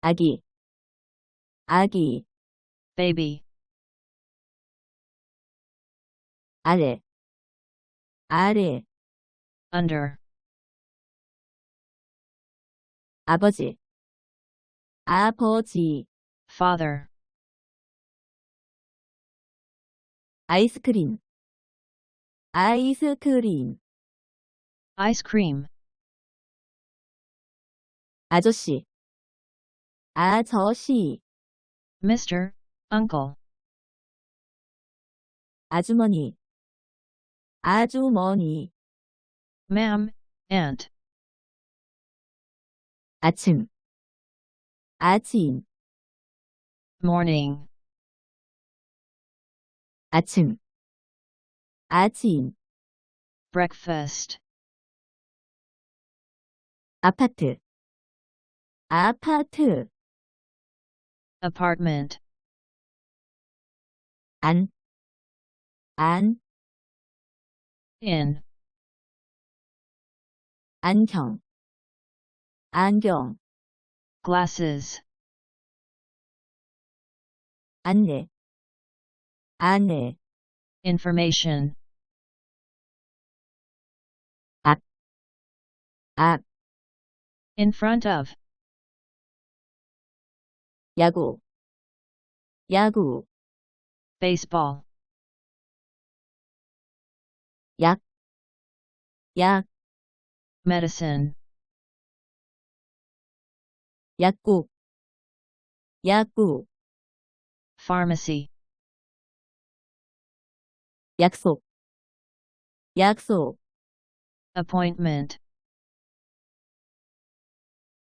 아기, 아기, baby, 아래, 아래, under, 아버지, 아버지, father, 아이스크림, 아이스크림, ice cream, 아저씨, 아저씨, Mr., uncle, 아주머니, 아주머니, ma'am, aunt, 아침, 아침, morning, 아침, 아침, breakfast, 아파트, 아파트, apartment, 안, 안, in, 안경, 안경, glasses, 안내, 안내, information, 앞, 앞, in front of, 야구, 야구, baseball, 약, 약, medicine, 약국, 약국, pharmacy, 약속, 약속, appointment,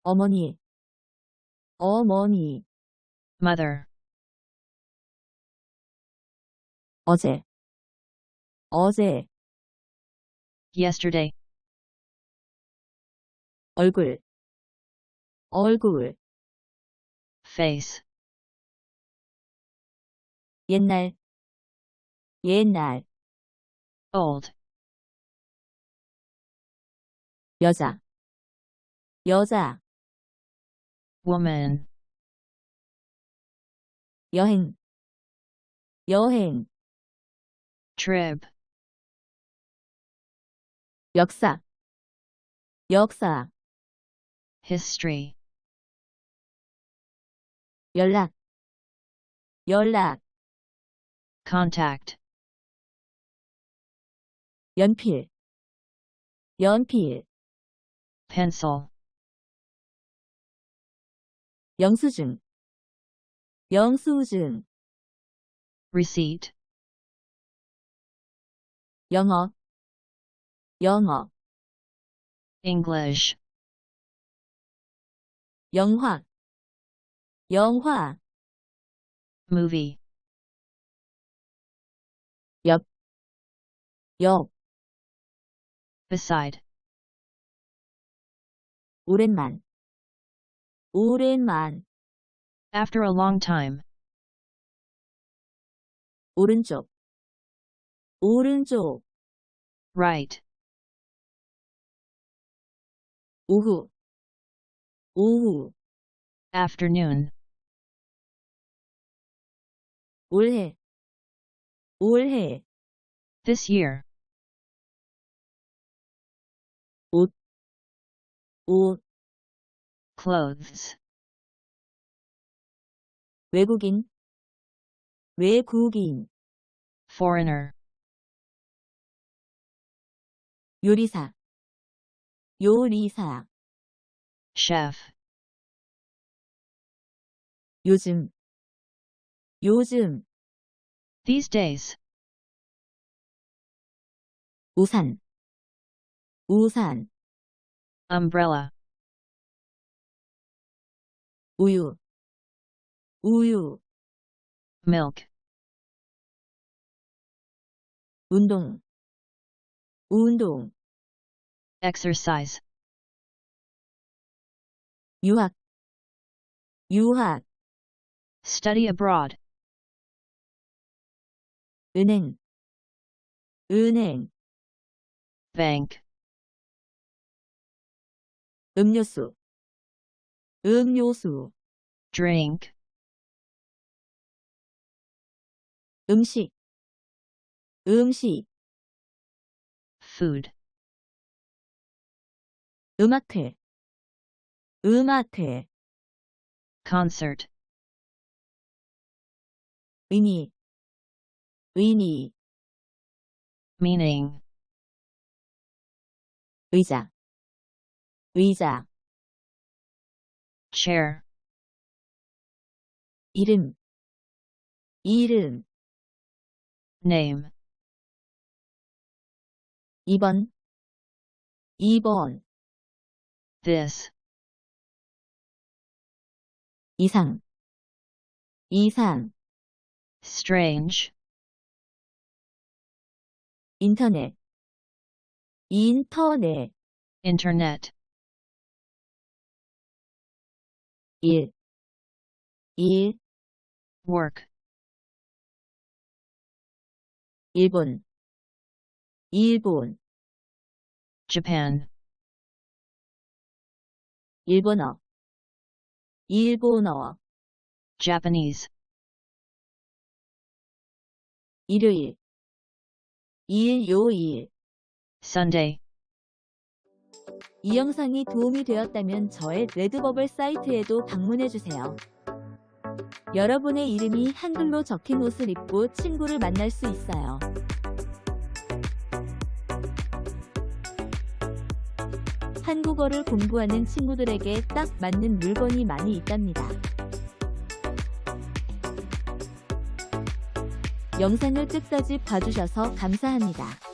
어머니, 어머니, mother, 어제, 어제, yesterday, 얼굴, 얼굴, face, 옛날, 옛날, old, 여자, 여자, woman, 여행, 여행, trip, 역사, 역사, history, 연락, 연락, contact, 연필, 연필, pencil, 영수증, 영수증, receipt, 영어, 영어, English, 영화, 영화, movie, 옆, 옆, beside, 오랜만, 오랜만, after a long time, 오른쪽, 오른쪽, right, 오후, 오후, afternoon, 올해, 올해, this year, 옷, 옷, clothes, 외국인, 외국인, foreigner, 요리사, 요리사, chef, 요즘, 요즘, these days, 우산, 우산, umbrella, 우유, 우유, milk, 운동, 운동, exercise, 유학, 유학, study abroad, 은행, 은행, bank, 음료수, 음료수, drink, 음식, 음식, food, 음악회, 음악회, concert, 의미, 의미, meaning, 의자, 의자, chair, 이름, 이름, name, 2번, 2번, this, 이상, 이상, strange, 인터넷, 인터넷, internet, 일, 일, work, 일본, 일본, Japan, 일본어, 일본어, Japanese, 일요일, 일요일. Sunday. 이 영상이 도움이 되었다면 저의 레드버블 사이트에도 방문해주세요. 여러분의 이름이 한글로 적힌 옷을 입고 친구를 만날 수 있어요. 한국어를 공부하는 친구들에게 딱 맞는 물건이 많이 있답니다. 영상을 끝까지 봐주셔서 감사합니다.